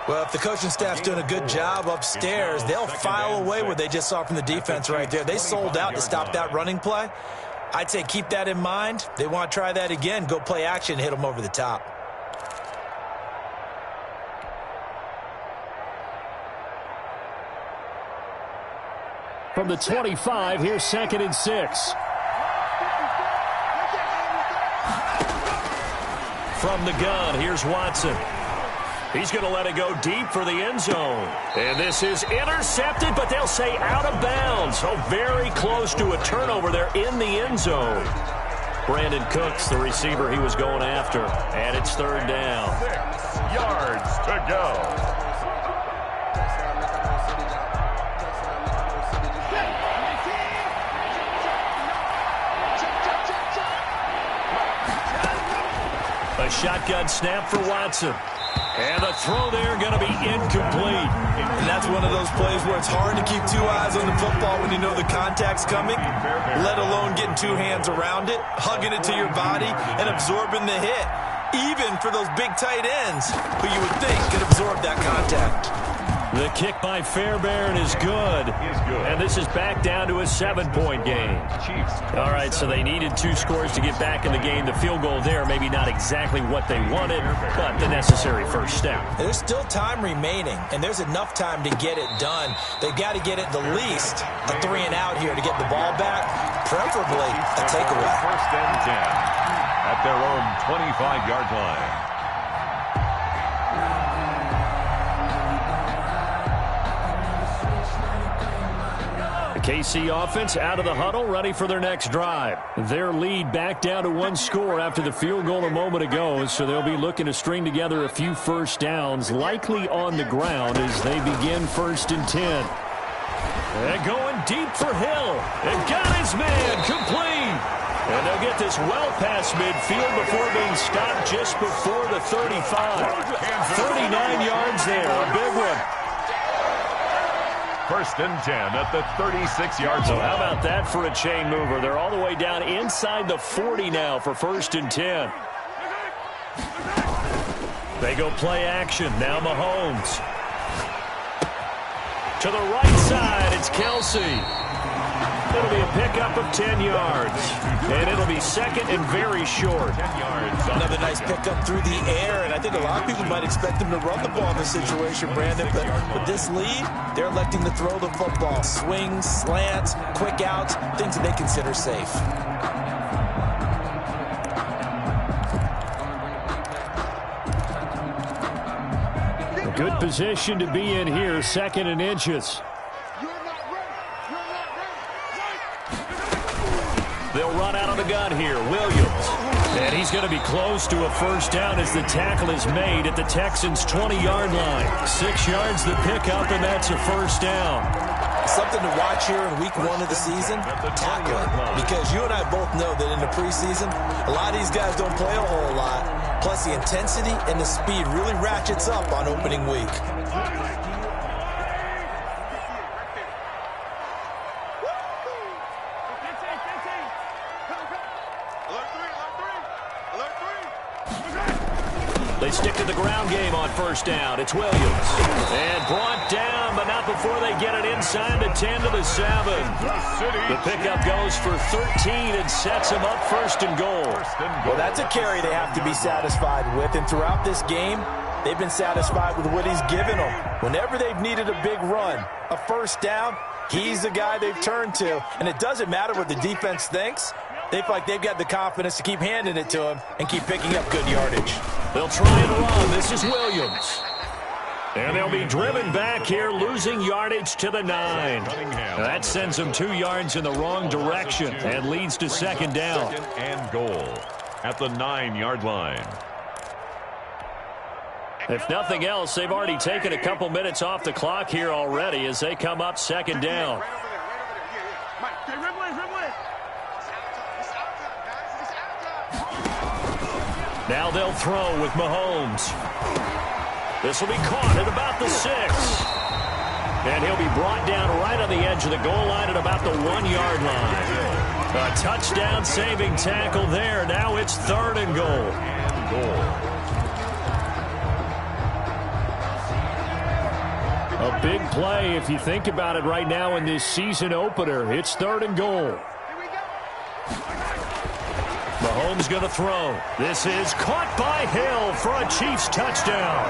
Well, if the coaching staff's doing a good job upstairs, they'll file away what they just saw from the defense right there. They sold out to stop that running play. I'd say keep that in mind. They want to try that again. Go play action, hit them over the top. From the 25, here's 2nd and 6. From the gun, here's Watson. He's going to let it go deep for the end zone. And this is intercepted, but they'll say out of bounds. So very close to a turnover there in the end zone. Brandon Cooks, the receiver he was going after. And it's 3rd down. 6 yards to go. A shotgun snap for Watson. And the throw there going to be incomplete. And that's one of those plays where it's hard to keep 2 eyes on the football when you know the contact's coming, let alone getting 2 hands around it, hugging it to your body, and absorbing the hit. Even for those big tight ends who you would think could absorb that contact. The kick by Fairbairn is good. And this is back down to a 7-point game. All right, so they needed 2 scores to get back in the game. The field goal there, maybe not exactly what they wanted, but the necessary first step. There's still time remaining, and there's enough time to get it done. They've got to get it the least a 3 and out here to get the ball back, preferably a takeaway. 1st and 10 at their own 25-yard line. KC offense out of the huddle, ready for their next drive. Their lead back down to 1 score after the field goal a moment ago, so they'll be looking to string together a few first downs, likely on the ground as they begin 1st and 10. And going deep for Hill. And got his man complete. And they'll get this well past midfield before being stopped just before the 35. 39 yards there, a big one. 1st and 10 at the 36-yard So line. how about that for a chain mover? They're all the way down inside the 40 now for 1st and 10. They go play action. Now Mahomes. To the right side, it's Kelsey. It'll be a pickup of 10 yards. And it'll be second and very short. 10 yards. Another nice pickup through the air, and I think a lot of people might expect them to run the ball in this situation, Brandon, but with this lead, they're electing to throw the football. Swings, slants, quick outs, things that they consider safe. A good position to be in here, 2nd and inches. They'll run out of the gun here. Williams. And he's going to be close to a 1st down as the tackle is made at the Texans' 20-yard line. 6 yards the pickup, and that's a 1st down. Something to watch here in week 1 of the season, tackling. Because you and I both know that in the preseason, a lot of these guys don't play a whole lot. Plus, the intensity and the speed really ratchets up on opening week. They stick to the ground game on 1st down. It's Williams. And brought down, but not before they get it inside the 10 to the 7. The pickup goes for 13 and sets them up 1st and goal. Well, that's a carry they have to be satisfied with, and throughout this game, they've been satisfied with what he's given them. Whenever they've needed a big run, a 1st down, he's the guy they've turned to. And it doesn't matter what the defense thinks. They feel like they've got the confidence to keep handing it to him and keep picking up good yardage. They'll try and run. This is Williams. And they'll be driven back here, losing yardage to the 9. That sends them 2 yards in the wrong direction and leads to 2nd down. 2nd and goal at the 9-yard line. If nothing else, they've already taken a couple minutes off the clock here already as they come up 2nd down. Now they'll throw with Mahomes. This will be caught at about the 6. And he'll be brought down right on the edge of the goal line at about the 1-yard line. A touchdown saving tackle there. Now it's 3rd and goal. A big play if you think about it right now in this season opener. It's 3rd and goal. Mahomes going to throw. This is caught by Hill for a Chiefs touchdown.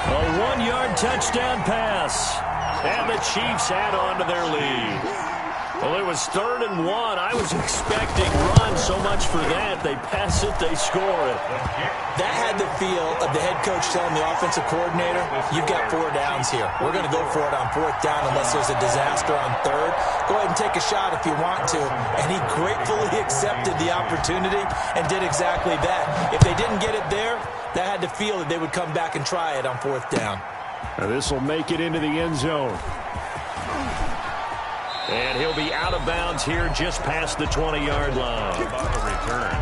A 1-yard touchdown pass. And the Chiefs add on to their lead. Well, it was 3rd and 1. I was expecting run so much for that. They pass it, they score it. That had the feel of the head coach telling the offensive coordinator, you've got 4 downs here. We're going to go for it on 4th down unless there's a disaster on 3rd. Go ahead and take a shot if you want to. And he gratefully accepted the opportunity and did exactly that. If they didn't get it there, that had the feel that they would come back and try it on 4th down. Now this will make it into the end zone. And he'll be out of bounds here just past the 20-yard line. On the return,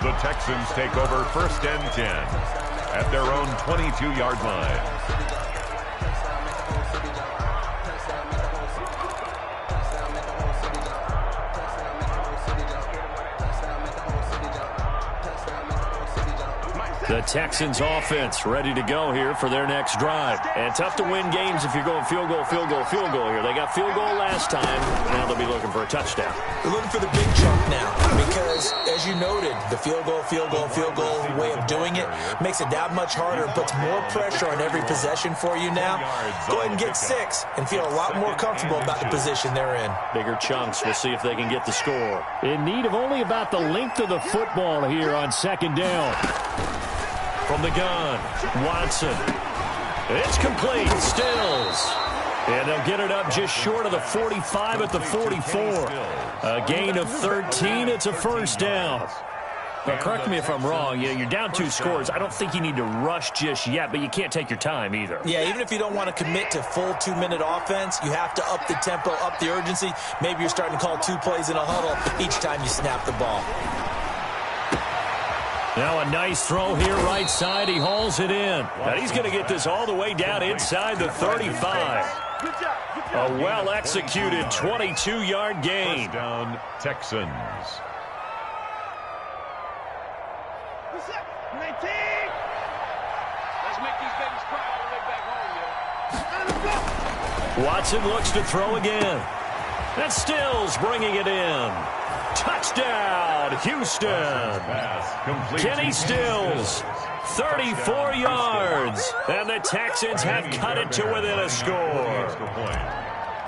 the Texans take over 1st and 10 at their own 22-yard line. The Texans offense ready to go here for their next drive. And tough to win games if you're going field goal, field goal, field goal here. They got field goal last time. Now they'll be looking for a touchdown. They're looking for the big chunk now because, as you noted, the field goal way of doing it makes it that much harder and puts more pressure on every possession for you now. Go ahead and get 6 and feel a lot more comfortable about the position they're in. Bigger chunks. We'll see if they can get the score. In need of only about the length of the football here on 2nd down. From the gun, Watson. It's complete. Stills. And they'll get it up just short of the 45 at the 44. A gain of 13. It's a 1st down. Well, correct me if I'm wrong. You're down 2 scores. I don't think you need to rush just yet, but you can't take your time either. Yeah, even if you don't want to commit to full 2-minute offense, you have to up the tempo, up the urgency. Maybe you're starting to call 2 plays in a huddle each time you snap the ball. Now a nice throw here right side. He hauls it in. Now he's going to get this all the way down inside the 35. A well-executed 22-yard gain. First down, Texans. Let's make these babies cry all the way back home, yo. Watson looks to throw again. And Stills bringing it in. Touchdown, Houston. Kenny Stills, 34 yards. And the Texans have cut it to within a score.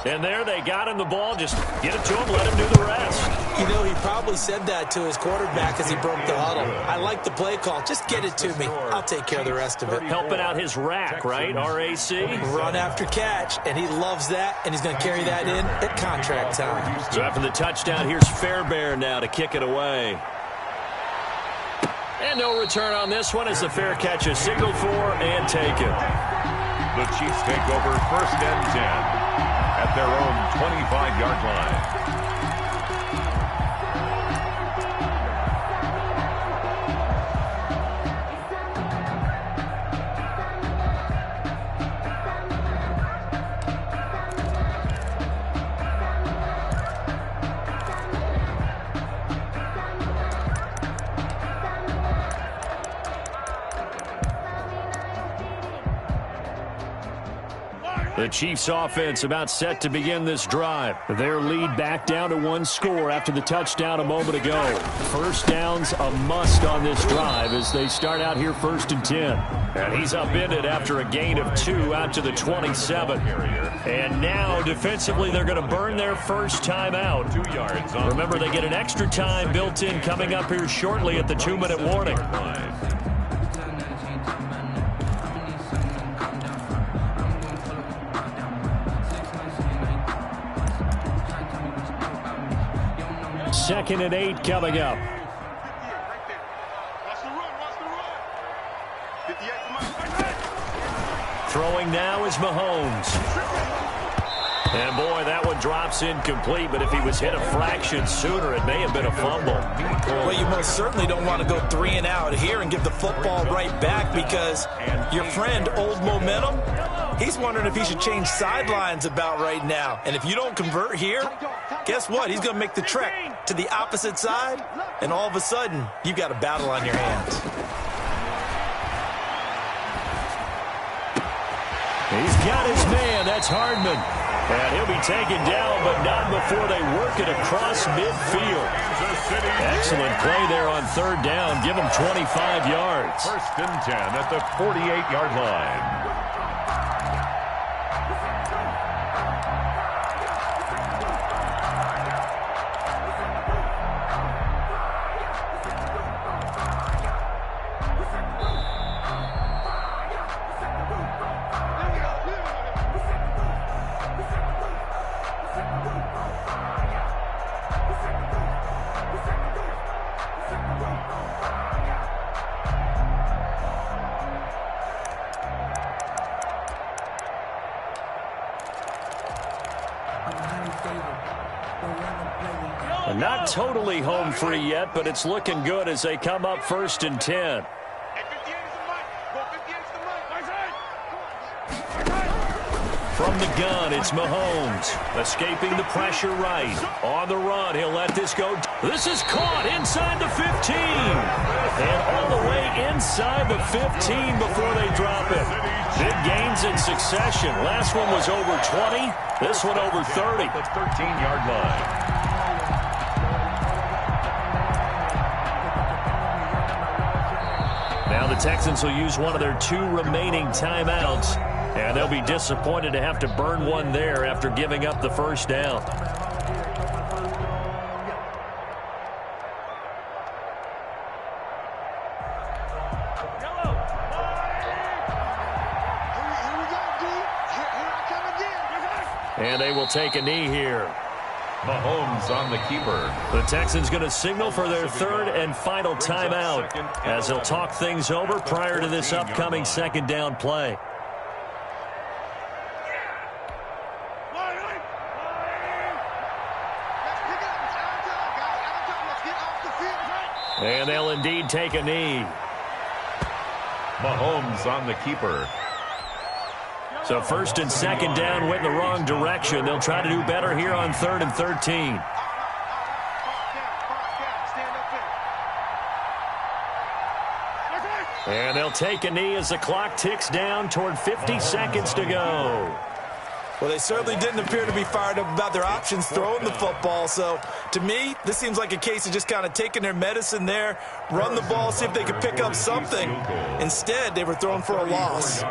And there they got him the ball. Just get it to him, let him do the rest. You know, he probably said that to his quarterback as he broke the huddle. I like the play call. Just get it to me. I'll take care of the rest of it. Helping out his rack, right? R-A-C? Run after catch, and he loves that, and he's going to carry that in at contract time. So after the touchdown, here's Fairbairn now to kick it away. And no return on this one as the fair catch is signaled for and taken. The Chiefs take over 1st and 10 at their own 25-yard line. The Chiefs offense about set to begin this drive. Their lead back down to 1 score after the touchdown a moment ago. First down's a must on this drive as they start out here 1st and 10. And he's upended after a gain of 2 out to the 27. And now defensively they're going to burn their first time out. 2 yards. Remember, they get an extra time built in coming up here shortly at the 2-minute warning. Second and 8 coming up. Throwing now is Mahomes. And boy, that one drops incomplete, but if he was hit a fraction sooner, it may have been a fumble. Well, you most certainly don't want to go 3 and out here and give the football right back because your friend, Old Momentum, he's wondering if he should change sidelines about right now. And if you don't convert here, guess what? He's going to make the trek to the opposite side, and all of a sudden, you've got a battle on your hands. He's got his man. That's Hardman. And he'll be taken down, but not before they work it across midfield. Excellent play there on 3rd down. Give him 25 yards. 1st and 10 at the 48-yard line. Not totally home free yet, but it's looking good as they come up 1st and 10. From the gun, it's Mahomes. Escaping the pressure right. On the run, he'll let this go. This is caught inside the 15. And all the way inside the 15 before they drop it. Big gains in succession. Last one was over 20. This one over 30. The 13-yard line. Now the Texans will use one of their 2 remaining timeouts, and they'll be disappointed to have to burn one there after giving up the 1st down. And they will take a knee here. Mahomes on the keeper. The Texans going to signal for their third and final timeout as they'll talk things over prior to this upcoming second down play. And they'll indeed take a knee. Mahomes on the keeper. So first and second down went in the wrong direction. They'll try to do better here on 3rd and 13. And they'll take a knee as the clock ticks down toward 50 seconds to go. Well, they certainly didn't appear to be fired up about their options throwing the football. So, to me, this seems like a case of just kind of taking their medicine there, run the ball, see if they could pick up something. Instead, they were thrown for a loss.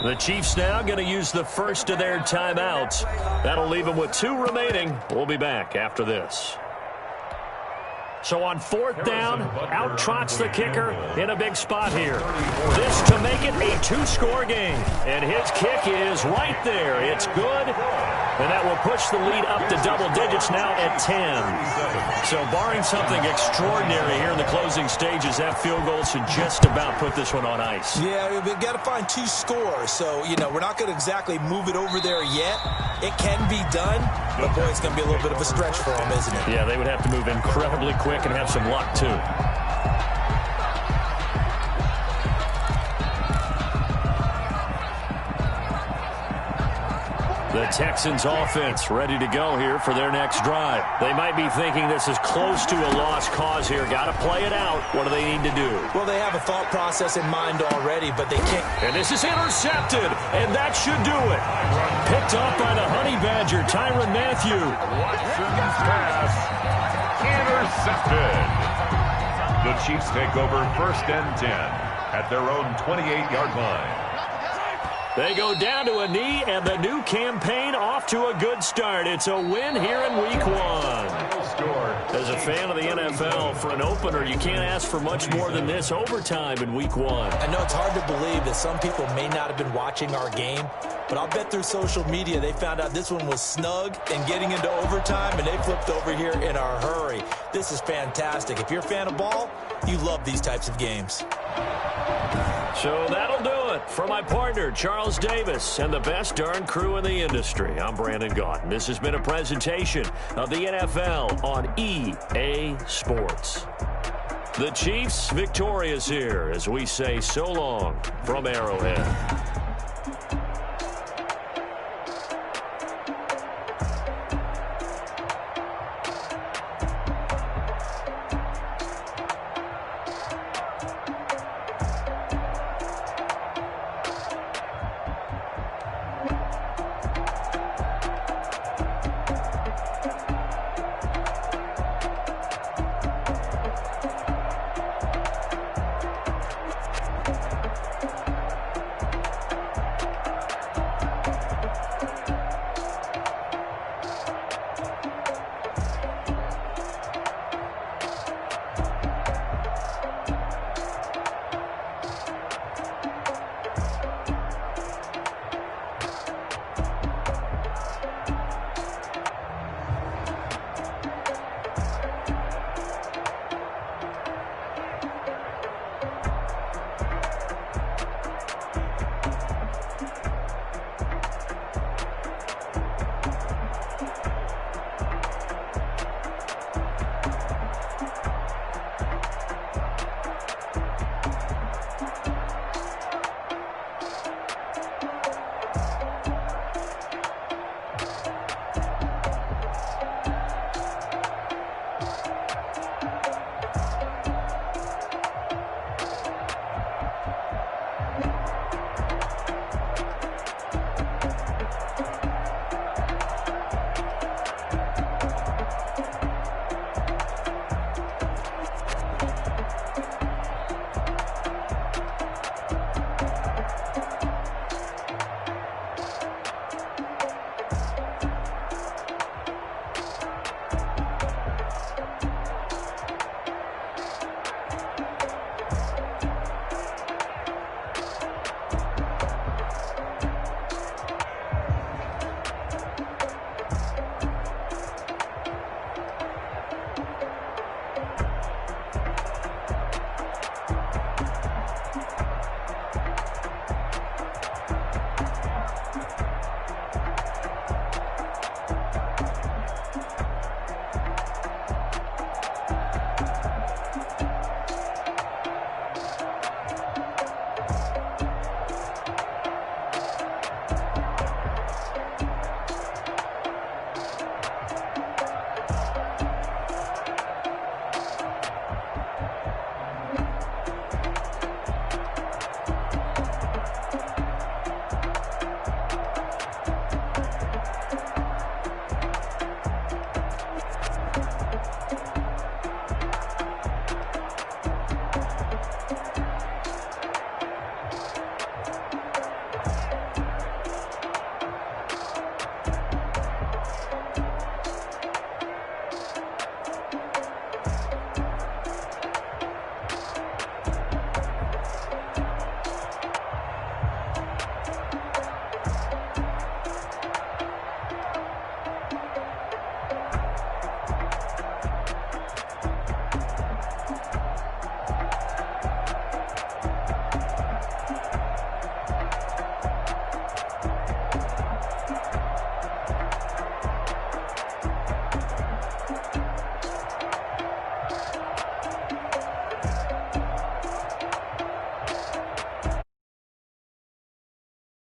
The Chiefs now going to use the first of their timeouts. That'll leave them with 2 remaining. We'll be back after this. So on 4th down, out trots the kicker in a big spot here. This to make it a 2-score game. And his kick is right there. It's good. And that will push the lead up to double digits now at 10. So barring something extraordinary here in the closing stages, that field goal should just about put this one on ice. Yeah, we've got to find 2 scores. So, we're not going to exactly move it over there yet. It can be done, but boy, it's going to be a little bit of a stretch for them, isn't it? Yeah, they would have to move incredibly quick and have some luck, too. The Texans offense ready to go here for their next drive. They might be thinking this is close to a lost cause here. Got to play it out. What do they need to do? Well, they have a thought process in mind already, but they can't. And this is intercepted, and that should do it. Picked up by the Honey Badger, Tyrann Mathieu. Watson's pass intercepted. The Chiefs take over 1st and 10 at their own 28-yard line. They go down to a knee, and the new campaign off to a good start. It's a win here in Week 1. As a fan of the NFL, for an opener, you can't ask for much more than this overtime in Week 1. I know it's hard to believe that some people may not have been watching our game, but I'll bet through social media they found out this one was snug and getting into overtime, and they flipped over here in a hurry. This is fantastic. If you're a fan of ball, you love these types of games. So that'll do it for my partner, Charles Davis, and the best darn crew in the industry. I'm Brandon Gaudin. This has been a presentation of the NFL on EA Sports. The Chiefs victorious here as we say so long from Arrowhead.